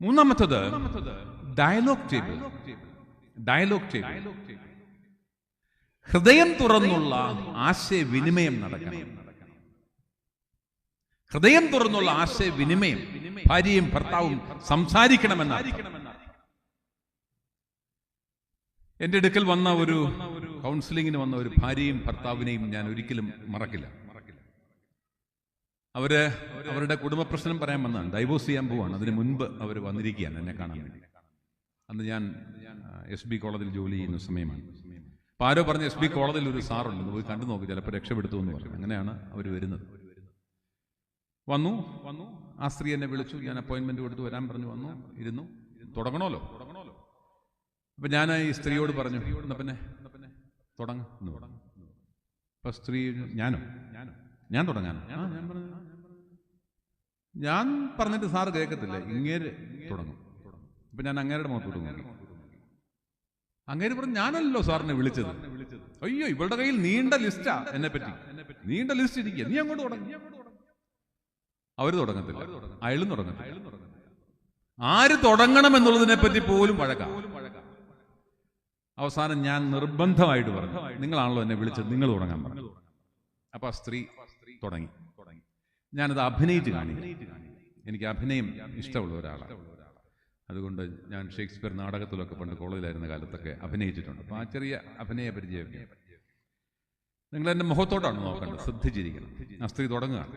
മൂന്നാമത്തത് dialogue table. ഹൃദയം തുറന്നുള്ള ആശയവിനിമയം നടക്കണം. ഹൃദയം തുറന്നുള്ള ആശയവിനിമയം ഭാര്യയും ഭർത്താവും സംസാരിക്കണമെന്നാണ്. എന്റെ അടുക്കൽ വന്ന ഒരു കൗൺസിലിങ്ങിന് വന്ന ഒരു ഭാര്യയും ഭർത്താവിനെയും ഞാൻ ഒരിക്കലും മറക്കില്ല. അവരുടെ കുടുംബ പ്രശ്നം പറയാൻ വന്നതാണ്. ഡൈവോഴ്സ് ചെയ്യാൻ പോവാണ്. അതിന് മുൻപ് അവർ വന്നിരിക്കുകയാണ് എന്നെ കാണാൻ വേണ്ടി. അന്ന് ഞാൻ SB കോളേജിൽ ജോലി ചെയ്യുന്ന സമയമാണ്. അപ്പൊ ആരോ പറഞ്ഞ് SB കോളേജിൽ ഒരു സാറുണ്ട്, പോയി കണ്ടു നോക്കി, ചിലപ്പോൾ രക്ഷപ്പെടുത്തു എന്ന് പറഞ്ഞു. അങ്ങനെയാണ് അവർ വരുന്നത്. വന്നു ആ സ്ത്രീ എന്നെ വിളിച്ചു. ഞാൻ അപ്പോയിന്റ്മെന്റ് കൊടുത്ത് വരാൻ പറഞ്ഞു. വന്നു, ഇരുന്നു. തുടങ്ങണമല്ലോ. അപ്പൊ ഞാൻ ഈ സ്ത്രീയോട് പറഞ്ഞു, എന്നാ പിന്നെ തുടങ്ങ. അപ്പൊ സ്ത്രീ ഞാൻ തുടങ്ങാനോ? ഞാൻ പറഞ്ഞിട്ട് സാറ് കേൾക്കത്തില്ല, ഇങ്ങേര് തുടങ്ങും. അപ്പൊ ഞാൻ അങ്ങേരുടെ മുഖത്തോട്ട് നോക്കി. അങ്ങേര് പറഞ്ഞു, ഞാനല്ലോ സാറിനെ വിളിച്ചത്. അയ്യോ, ഇവളുടെ കയ്യിൽ നീണ്ട ലിസ്റ്റാ എന്നെ പറ്റി, നീണ്ട ലിസ്റ്റ് ഇരിക്കുക, നീ അങ്ങോട്ട് തുടങ്ങി. അവര് തുടങ്ങത്തില്ല, അയാളും തുടങ്ങത്തില്ല. ആര് തുടങ്ങണം എന്നുള്ളതിനെ പറ്റി പോലും വഴക്കാം. അവസാനം ഞാൻ നിർബന്ധമായിട്ട് പറഞ്ഞു, നിങ്ങളാണല്ലോ എന്നെ വിളിച്ചത്, നിങ്ങൾ തുടങ്ങാൻ പറഞ്ഞു. അപ്പൊ ആ സ്ത്രീ തുടങ്ങി. ഞാനത് അഭിനയിച്ച് കാണിക്കും. എനിക്ക് അഭിനയം ഇഷ്ടമുള്ള ഒരാളാണ്. അതുകൊണ്ട് ഞാൻ ഷേക്സ്പിയർ നാടകത്തിലൊക്കെ പണ്ട് കോളേജിലായിരുന്ന കാലത്തൊക്കെ അഭിനയിച്ചിട്ടുണ്ട്. അപ്പൊ ആ ചെറിയ അഭിനയ പരിചയമൊക്കെ നിങ്ങൾ എന്റെ മുഖത്തോട്ടാണ് നോക്കേണ്ടത്, ശ്രദ്ധിച്ചിരിക്കണം. ആ സ്ത്രീ തുടങ്ങുകയാണ്.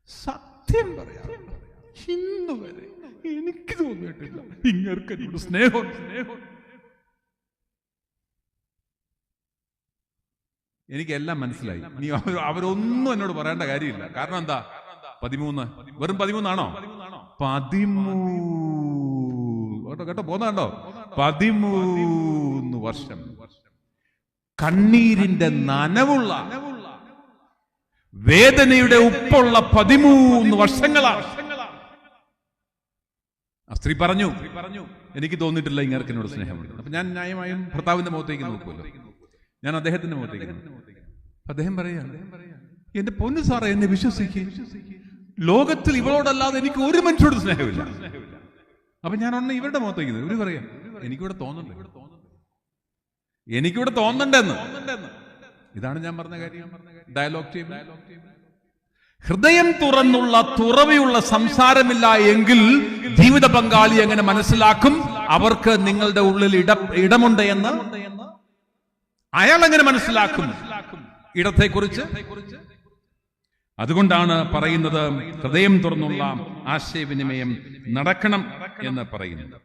സത്യം പറയാം, ഇന്ന് വരെ എനിക്ക് തോന്നിയിട്ടില്ല ഇങ്ങനൊരു സ്നേഹം. എനിക്കെല്ലാം മനസ്സിലായി. നീ അവരൊന്നും എന്നോട് പറയേണ്ട കാര്യമില്ല. കാരണം എന്താ? 13, വെറും 13 ആണോ? 13 കേട്ടോ, പോന്നോ? 13 വർഷം കണ്ണീരിന്റെ നനവുള്ള, വേദനയുടെ ഉപ്പുള്ള 13 വർഷങ്ങളാണ്. ആ സ്ത്രീ പറഞ്ഞു, എനിക്ക് തോന്നിയിട്ടില്ല ഇങ്ങനെ എന്നോട് സ്നേഹമുണ്ട്. അപ്പൊ ഞാൻ ന്യായമായും ഭർത്താവിന്റെ മുഖത്തേക്ക് നോക്കുമല്ലോ. ഞാൻ അദ്ദേഹത്തിന്റെ മുഖത്തേക്ക് നോക്കും. അദ്ദേഹം പറയാണ്, എന്റെ പൊന്നു സാറേ, എന്നെ വിശ്വസിക്കുക, ലോകത്തിൽ ഇവളോടല്ലാതെ എനിക്ക് ഒരു മനുഷ്യരോട് സ്നേഹമില്ല. അപ്പൊ ഞാൻ ഉടനെ ഇവരുടെ മുഖത്തേക്ക് ഇവര് പറയാം, എനിക്കിവിടെ തോന്നണ്ടെന്ന്. ഇതാണ് ഞാൻ പറഞ്ഞ കാര്യം. Dialogue table. ഹൃദയം തുറന്നുള്ള തുറവിയുള്ള സംസാരമില്ല എങ്കിൽ ജീവിത പങ്കാളി എങ്ങനെ മനസ്സിലാക്കും അവർക്ക് നിങ്ങളുടെ ഉള്ളിൽ ഇടമുണ്ട് എന്ന്? അയാൾ എങ്ങനെ മനസ്സിലാക്കും ഇടത്തെക്കുറിച്ച്? അതുകൊണ്ടാണ് പറയുന്നത് ഹൃദയം തുറന്നുള്ള ആശയവിനിമയം നടക്കണം എന്ന് പറയുന്നത്.